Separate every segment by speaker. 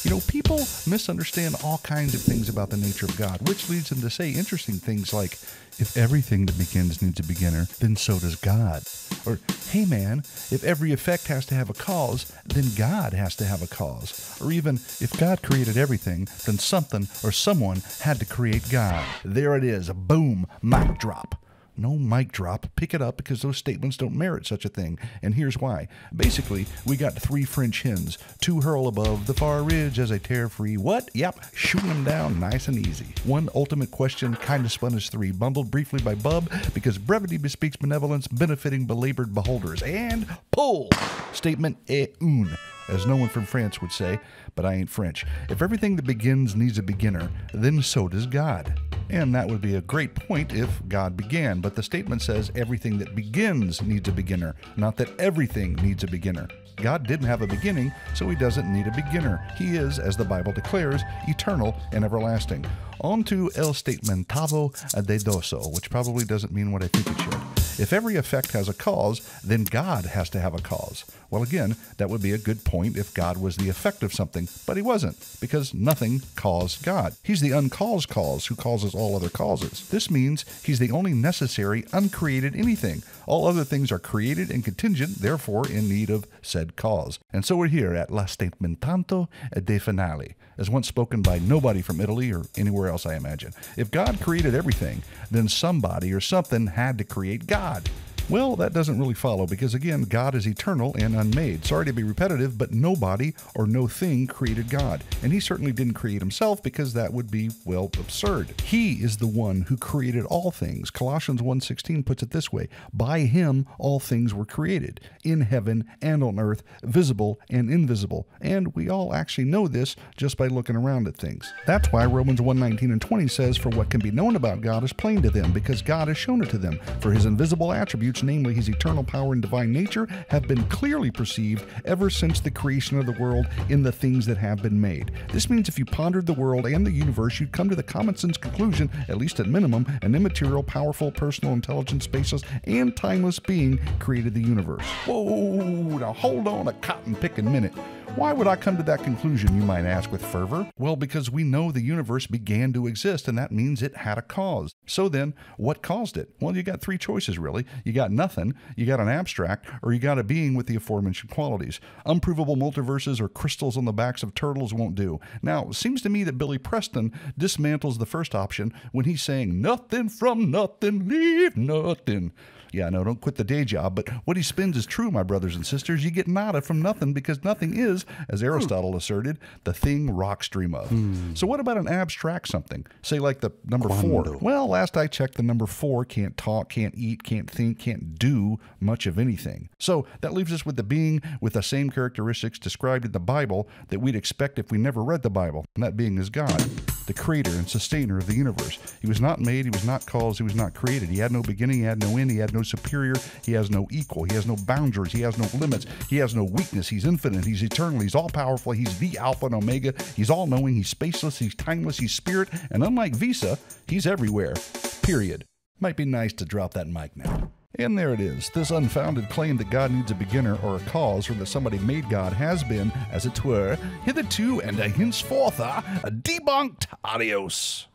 Speaker 1: You know, people misunderstand all kinds of things about the nature of God, which leads them to say interesting things like, if everything that begins needs a beginner, then so does God. Or, hey man, if every effect has to have a cause, then God has to have a cause. Or even, if God created everything, then something or someone had to create God. There it is, boom, mic drop. No mic drop. Pick it up because those statements don't merit such a thing. And here's why. Basically, we got 3 French hens. 2 hurl above the far ridge as they tear free. What? Yep, shooting them down nice and easy. 1 ultimate question, kind of spun as 3. Bundled briefly by Bub because brevity bespeaks benevolence, benefiting belabored beholders. And pull! Statement et une, as no one from France would say, but I ain't French. If everything that begins needs a beginner, then so does God. And that would be a great point if God began, but the statement says everything that begins needs a beginner, not that everything needs a beginner. God didn't have a beginning, so he doesn't need a beginner. He is, as the Bible declares, eternal and everlasting. On to el statementavo dedoso, which probably doesn't mean what I think it should. If every effect has a cause, then God has to have a cause. Well, again, that would be a good point if God was the effect of something, but he wasn't, because nothing caused God. He's the uncaused cause who causes all other causes. This means he's the only necessary, uncreated anything. All other things are created and contingent, therefore in need of said cause. And so we're here at la statementanto de finale, as once spoken by nobody from Italy or anywhere else, I imagine. If God created everything, then somebody or something had to create God. Well, that doesn't really follow because, again, God is eternal and unmade. Sorry to be repetitive, but nobody or no thing created God. And he certainly didn't create himself because that would be, well, absurd. He is the one who created all things. Colossians 1:16 puts it this way, by him all things were created, in heaven and on earth, visible and invisible. And we all actually know this just by looking around at things. That's why Romans 1:19 and 20 says, for what can be known about God is plain to them, because God has shown it to them. For his invisible attributes, namely his eternal power and divine nature, have been clearly perceived ever since the creation of the world in the things that have been made. This means if you pondered the world and the universe, you'd come to the common sense conclusion, at least at minimum, an immaterial, powerful, personal, intelligent, spaceless, and timeless being created the universe. Whoa, now hold on a cotton-picking minute. Why would I come to that conclusion, you might ask with fervor? Well, because we know the universe began to exist, and that means it had a cause. So then, what caused it? Well, you got 3 choices, really. You got nothing, you got an abstract, or you got a being with the aforementioned qualities. Unprovable multiverses or crystals on the backs of turtles won't do. Now, it seems to me that Billy Preston dismantles the first option when he's saying, nothing from nothing, leave nothing. Yeah, no, don't quit the day job, but what he spins is true, my brothers and sisters. You get nada from nothing because nothing is, as Aristotle asserted, the thing rocks dream of. So what about an abstract something? Say like the number 4. Well, last I checked, the number 4 can't talk, can't eat, can't think, can't do much of anything. So that leaves us with the being with the same characteristics described in the Bible that we'd expect if we never read the Bible, and that being is God, the creator and sustainer of the universe. He was not made, he was not caused, he was not created. He had no beginning, he had no end, he had no superior, he has no equal, he has no boundaries, he has no limits, he has no weakness, he's infinite, he's eternal, he's all-powerful, he's the Alpha and Omega, he's all-knowing, he's spaceless, he's timeless, he's spirit, and unlike Visa, he's everywhere. Period. Might be nice to drop that mic now. And there it is. This unfounded claim that God needs a beginner or a cause or that somebody made God has been, as it were, hitherto and henceforth, debunked. Adios.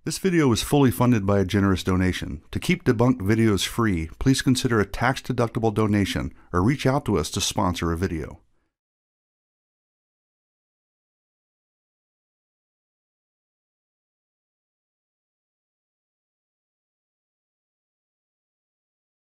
Speaker 1: This video is fully funded by a generous donation. To keep debunked videos free, please consider a tax-deductible donation or reach out to us to sponsor a video.